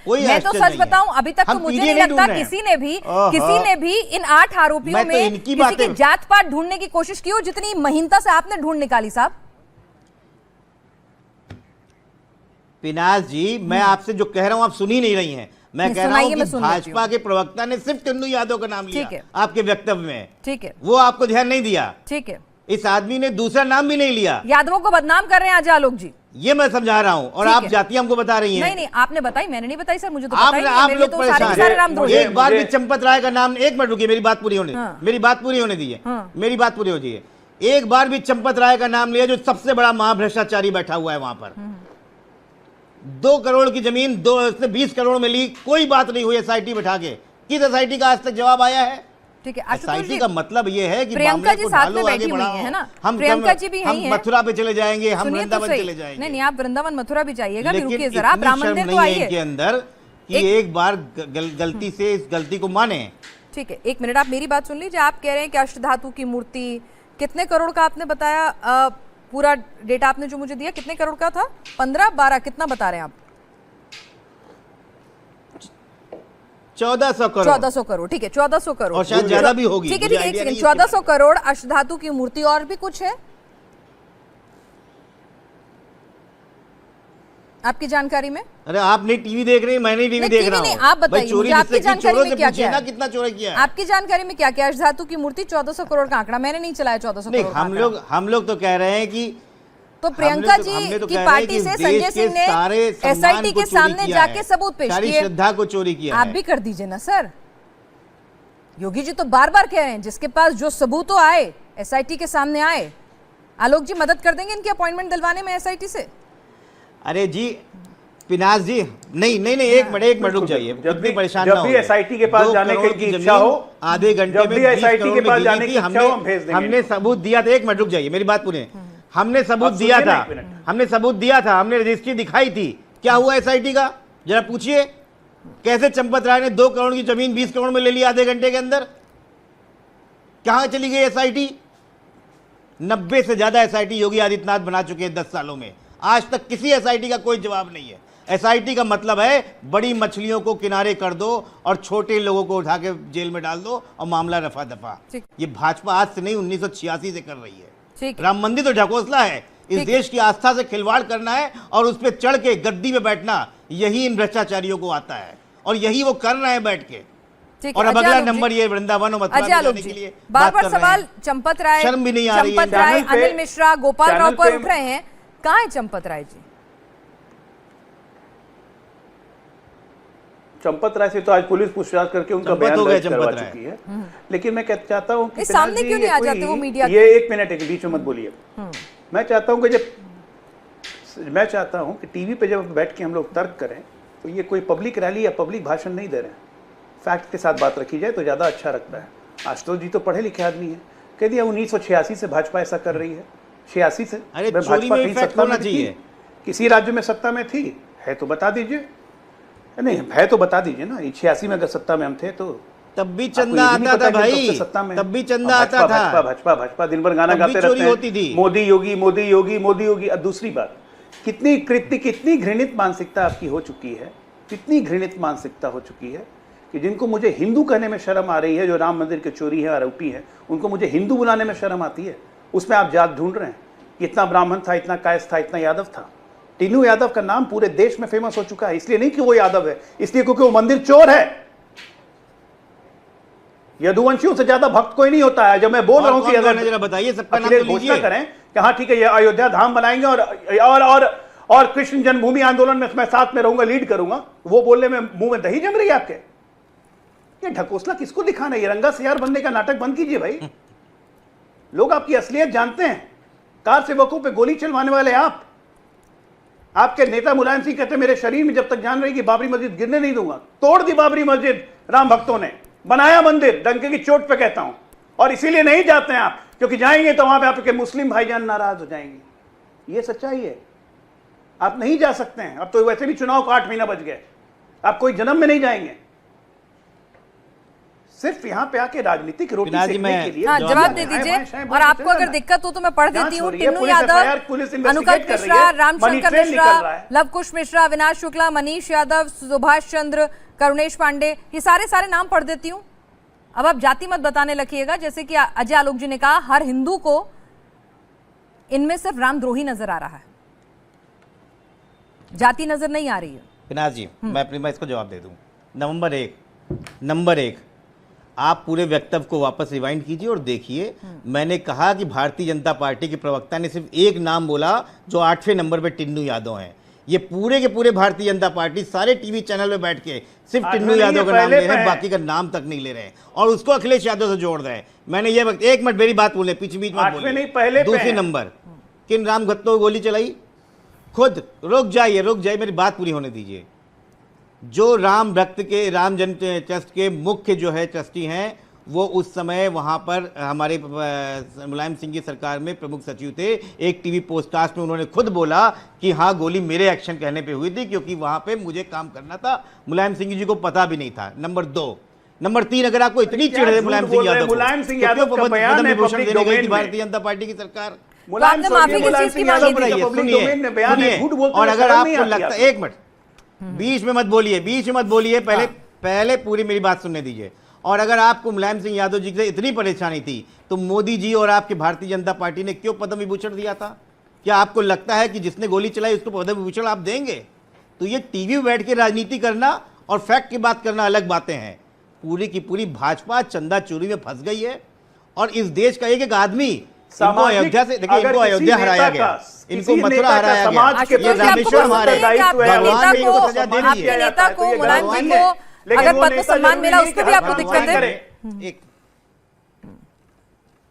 मैं तो सच बताऊं, अभी तक तो मुझे नहीं लगता किसी ने भी इन 8 आरोपियों में किसी की जात पात ढूंढने की कोशिश की हो जितनी महीनता से आपने ढूंढ निकाली। साहब पिनाज जी, मैं आपसे जो कह रहा हूं आप सुन ही नहीं रही हैं। मैं कह रहा हूं कि भाजपा के प्रवक्ता ने सिर्फ टन्नू यादव का नाम लिया आपके वक्तव्य में, ठीक है, वो आपको ध्यान नहीं दिया, ठीक है। इस आदमी ने दूसरा नाम भी नहीं लिया। यादवों को बदनाम कर रहे हैं आज आलोक जी, ये मैं समझा रहा हूं, और आप जाति हमको बता रही हैं। नहीं नहीं, आपने बताई, मैंने नहीं बताई सर, मुझे तो आप लोग परेशान। एक बार भी चंपत राय का नाम, एक मिनट रुकिए, मेरी बात पूरी होने, मेरी बात पूरी होने दीजिए, मेरी बात पूरी हो जाइए। एक बार भी चंपत राय का नाम लिया, जो सबसे बड़ा महाभ्रष्टाचारी बैठा हुआ है वहां पर। 2 करोड़ की जमीन 2 से 20 करोड़ में ली, कोई बात नहीं हुई एसआईटी बैठा के। किस एसआईटी का आज तक जवाब आया है? ठीक है, एसआईटी का मतलब ये है कि प्रियंका जी साथ में बैठी हुई है ना, हम प्रियंका जी भी हम मथुरा पे चले जाएंगे, हम वृंदावन चले जाएंगे। नहीं नहीं, आप वृंदावन मथुरा भी जाइएगा, रुकिए जरा, आप राम मंदिर तो आइए के अंदर कि एक बार गलती से इस गलती को माने। ठीक है, 1 मिनट, आप मेरी बात सुन लीजिए। आप कह रहे हैं कि अष्टधातु की मूर्ति कितने करोड़ का आपने बताया? पूरा डेटा आपने जो मुझे दिया कितने करोड़ का था? 15, 12, कितना बता रहे हैं आप? 1400 करोड़। 1400 करोड़, ठीक है, 1400 करोड़, और शायद ज्यादा भी होगी। ठीक है, ठीक है, 1 सेकंड, 1400 करोड़ अष्टधातु की मूर्ति। और भी कुछ है आपकी जानकारी में? अरे आप नहीं टीवी देख रहे हैं, मैं नहीं टीवी देख रहा हूं। आप बताइए मुझे, आपकी जानकारी में क्या क्या है? कितना चोरी किया है? आपकी जानकारी में क्या क्या? अष्टधातु की मूर्ति 1400 करोड़ का आंकड़ा मैंने नहीं चलाया। 1400 करोड़ हम लोग तो कह रहे हैं कि तो प्रियंका जी की पार्टी से संजय सिंह ने एसआईटी के सामने जाके सबूत पेश किए, श्रद्धा को चोरी किया। आप भी कर दीजिए ना सर। योगी जी तो बार बार कह रहे हैं जिसके पास जो सबूत हो आए, एसआईटी के सामने आए। आलोक जी मदद कर देंगे इनकी अपॉइंटमेंट दिलवाने में एसआईटी से? अरे जी पिनाज जी, नहीं नहीं नहीं, एक मिनट रुक जाइए, जब भी परेशान जब भी एसआईटी के पास जाने की इच्छा हो, आधे घंटे में एसआईटी के पास जाने की इच्छा हो हम भेज देंगे। हमने सबूत दिया था, 1 मिनट रुक जाइए, मेरी बात पूरी। हमने सबूत दिया था, हमने रजिस्ट्री दिखाई थी। क्या हुआ एसआईटी का? जरा पूछिए, कैसे चंपत राय ने 2 करोड़ की जमीन 20 करोड़ में ले ली आधे घंटे के अंदर? कहां चली गई एसआईटी? 90 से ज्यादा एसआईटी योगी आदित्यनाथ बना चुके हैं 10 सालों में, आज तक किसी एसआईटी का कोई जवाब नहीं है। एसआईटी का मतलब है बड़ी मछलियों को किनारे कर दो और छोटे लोगों को उठा के जेल में डाल दो और मामला रफा दफा। ये भाजपा आज से नहीं 1986 से कर रही है। राम मंदिर तो ढकोसला है, इस देश की आस्था से खिलवाड़ करना है और उस पर चढ़ के गद्दी में बैठना, यही इन भ्रष्टाचारियों को आता है और यही वो कर रहे हैं बैठ के। और अब अगला नंबर ये वृंदावन और मथुरा जाने के लिए बार-बार सवाल चंपत राय, शर्म भी नहीं आ रही है? चंपत राय, अनिल मिश्रा, गोपाल राव पर उठ रहे हैं। कहां है चंपत राय जी? चंपत राय से तो आज पुलिस पूछताछ करके उनका बयान दर्ज करवा चुकी है, लेकिन मैं चाहता हूं कि सामने क्यों नहीं आ जाते वो मीडिया? ये 1 मिनट एक बीच में मत बोलिए। मैं चाहता हूं कि टीवी पे जब बैठ के हम लोग तर्क करें तो ये कोई पब्लिक रैली या पब्लिक भाषण नहीं दे रहे हैं, फैक्ट के साथ बात रखी जाए तो ज्यादा अच्छा लगता है। आशुतोष जी तो पढ़े लिखे आदमी है, कह दिया 1986 से भाजपा ऐसा कर रही है। 86 से भाजपा कहीं सत्ता में थी? किसी राज्य में सत्ता में थी? है तो बता दीजिए। नहीं है तो बता दीजिए ना। 86 में अगर सत्ता में हम थे तो तब भी चंदा आता था भाई, तब भी चंदा आता था। भाजपा दिन भर गाना गाते रहते हैं, मोदी योगी मोदी योगी मोदी योगी। अब दूसरी बात, कितनी घृणित मानसिकता आपकी हो चुकी है, कितनी घृणित मानसिकता हो चुकी है कि जिनको मुझे हिंदू कहने में शर्म आ रही है, जो राम मंदिर के चोरी है आरोपी है, उनको मुझे हिंदू बुलाने में शर्म आती है। उसमें आप जात ढूंढ रहे हैं। इतना ब्राह्मण था, इतना कायस्थ था, इतना यादव था। टीनू यादव का नाम पूरे देश में फेमस हो चुका है, इसलिए नहीं कि वो यादव है, इसलिए क्योंकि वो मंदिर चोर है। यदुवंशियों से ज्यादा भक्त कोई नहीं होता है। जब मैं बोल रहा हूं कि अगर बताइए सबका नाम घोषणा करें कि हाँ ठीक है ये अयोध्या धाम बनाएंगे और कृष्ण जन्मभूमि आंदोलन में मैं साथ में रहूंगा, लीड करूंगा, वो बोलने में मुंह में दही जम रही है आपके? ये ढकोसला किसको दिखाना है? ये रंगा सियार बनने का नाटक बंद कीजिए भाई। लोग आपकी असलियत जानते हैं। कार सेवकों पे गोली चलवाने वाले आपके नेता मुलायम सिंह कहते मेरे शरीर में जब तक जान रही कि बाबरी मस्जिद गिरने नहीं दूंगा। तोड़ दी बाबरी मस्जिद राम भक्तों ने, बनाया मंदिर डंके की चोट पे कहता हूं। और इसीलिए नहीं जाते हैं आप, क्योंकि जाएंगे तो वहां पे आपके मुस्लिम भाईजान नाराज हो जाएंगे। ये सच्चाई है। आप नहीं जा सकते हैं। अब तो वैसे भी चुनाव को 8 महीना बच गए, आप कोई जन्म में नहीं जाएंगे। सिर्फ यहाँ पे आके राजनीतिक रोटी पिनाजी, सेकने मैं के लिए हाँ, जवाब जवाब दे दे रहे हैं। दीजिए। और आपको अगर दिक्कत हो तो मैं पढ़ देती हूँ। Tinnu police Yadav, FIR, police अनुकल्प investigate कर रही मिश्रा, है, रामशंकर मनी ट्रेल मिश्रा, निकल रहा है। लवकुश मिश्रा, अविनाश शुक्ला, मनीष यादव, सुभाष चंद्र, करुणेश पांडे, ये सारे नाम पढ़ देती हूँ। अब आप जाति मत बताने लगिएगा। जैसे कि अजय आलोक जी ने कहा, हर हिंदू को इनमें सिर्फ रामद्रोही नजर आ रहा है, जाति नजर नहीं आ रही है। पिनाज जी, मैं इसको जवाब दे दूं। नंबर एक, आप पूरे वक्तव्य को वापस रिवाइंड कीजिए और देखिए। मैंने कहा कि भारतीय जनता पार्टी के प्रवक्ता ने सिर्फ एक नाम बोला, जो 8वें नंबर पे टिन्नू यादव हैं। ये पूरे के पूरे भारतीय जनता पार्टी सारे टीवी चैनल में बैठ के सिर्फ टिन्नू यादव का नाम ले रहे हैं, बाकी का नाम तक नहीं ले रहे हैं, और उसको अखिलेश यादव से जोड़ रहे हैं। मैंने ये एक मिनट मेरी बात बोले, बीच में नहीं, पहले दूसरी नंबर, किन राम भक्तों को गोली चलाई? खुद रुक जाइए, मेरी बात पूरी होने दीजिए। जो राम भक्त के राम जन्म ट्रस्ट के मुख्य जो है ट्रस्टी हैं, वो उस समय वहाँ पर हमारे मुलायम सिंह की सरकार में प्रमुख सचिव थे। एक टीवी पोस्टकास्ट में उन्होंने खुद बोला कि हाँ, गोली मेरे एक्शन कहने पे हुई थी, क्योंकि वहाँ पे मुझे काम करना था। मुलायम सिंह जी को पता भी नहीं था। नंबर 2, नंबर 3, अगर आपको इतनी चिढ़ है मुलायम सिंह यादव को, तो पद्म विभूषण देने गई थी भारतीय जनता पार्टी की सरकार। आपने माफी किस चीज की मांगी थी? और अगर आपको लगता है, एक मिनट, बीच में मत बोलिए, पहले पूरी मेरी बात सुनने दीजिए। और अगर आपको मुलायम सिंह यादव जी से इतनी परेशानी थी, तो मोदी जी और आपकी भारतीय जनता पार्टी ने क्यों पद्म विभूषण दिया था? क्या आपको लगता है कि जिसने गोली चलाई उसको पद्म विभूषण आप देंगे? तो ये टीवी में बैठ के राजनीति करना और फैक्ट की बात करना अलग बातें हैं। पूरी की पूरी भाजपा चंदा चोरी में फंस गई है, और इस देश का एक एक आदमी, इनको अयोध्या से, देखिए, इनको अयोध्या हराया गया, इनको मथुरा हराया गया, ये रामेश्वरम हराया गया, भगवान ने इनको सजा दे दी है। नेता को, मुलायम सिंह को अगर पद्म सम्मान मिला, उसको भी आपको दिक्कत है?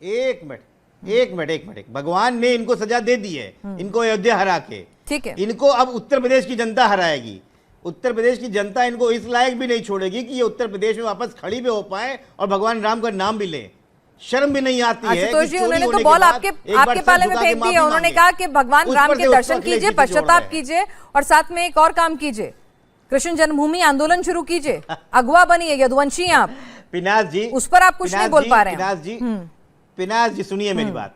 एक मिनट, भगवान ने इनको सजा दे दी है, इनको अयोध्या हरा के। ठीक है, इनको अब उत्तर प्रदेश की जनता हराएगी। उत्तर प्रदेश की जनता इनको इस लायक भी नहीं छोड़ेगी कि ये उत्तर प्रदेश में वापस खड़ी भी हो पाए और भगवान राम का नाम भी ले। शर्म भी नहीं आती है। आशुतोष जी, उन्होंने तो बॉल आपके पाले में फेंक दी है। उन्होंने कहा कि भगवान राम के दर्शन कीजिए, पश्चाताप कीजिए, और साथ में एक और काम कीजिए, कृष्ण जन्मभूमि आंदोलन शुरू कीजिए। अगवा बनिए, यदुवंशी आप। पिनाज जी, उस पर आप कुछ नहीं बोल पा रहे हैं। पिनाज जी सुनिए मेरी बात।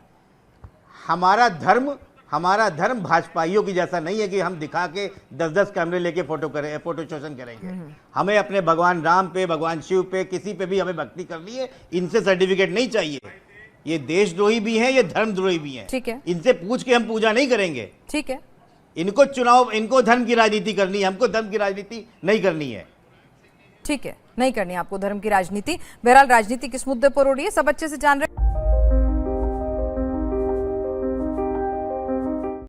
हमारा धर्म भाजपाइयों की जैसा नहीं है कि हम दिखा के 10-10 कैमरे लेके फोटो सेशन करेंगे। हमें अपने भगवान राम पे, भगवान शिव पे, किसी पे भी हमें भक्ति करनी है। इनसे सर्टिफिकेट नहीं चाहिए। ये देशद्रोही भी हैं, ये धर्मद्रोही भी हैं। ठीक है, इनसे पूछ के हम पूजा नहीं करेंगे। ठीक है, इनको धर्म की राजनीति करनी है, हमको धर्म की राजनीति नहीं करनी है। ठीक है, नहीं करनी आपको धर्म की राजनीति। बहरहाल राजनीति किस मुद्दे पर हो रही है सब अच्छे से जान रहे हैं।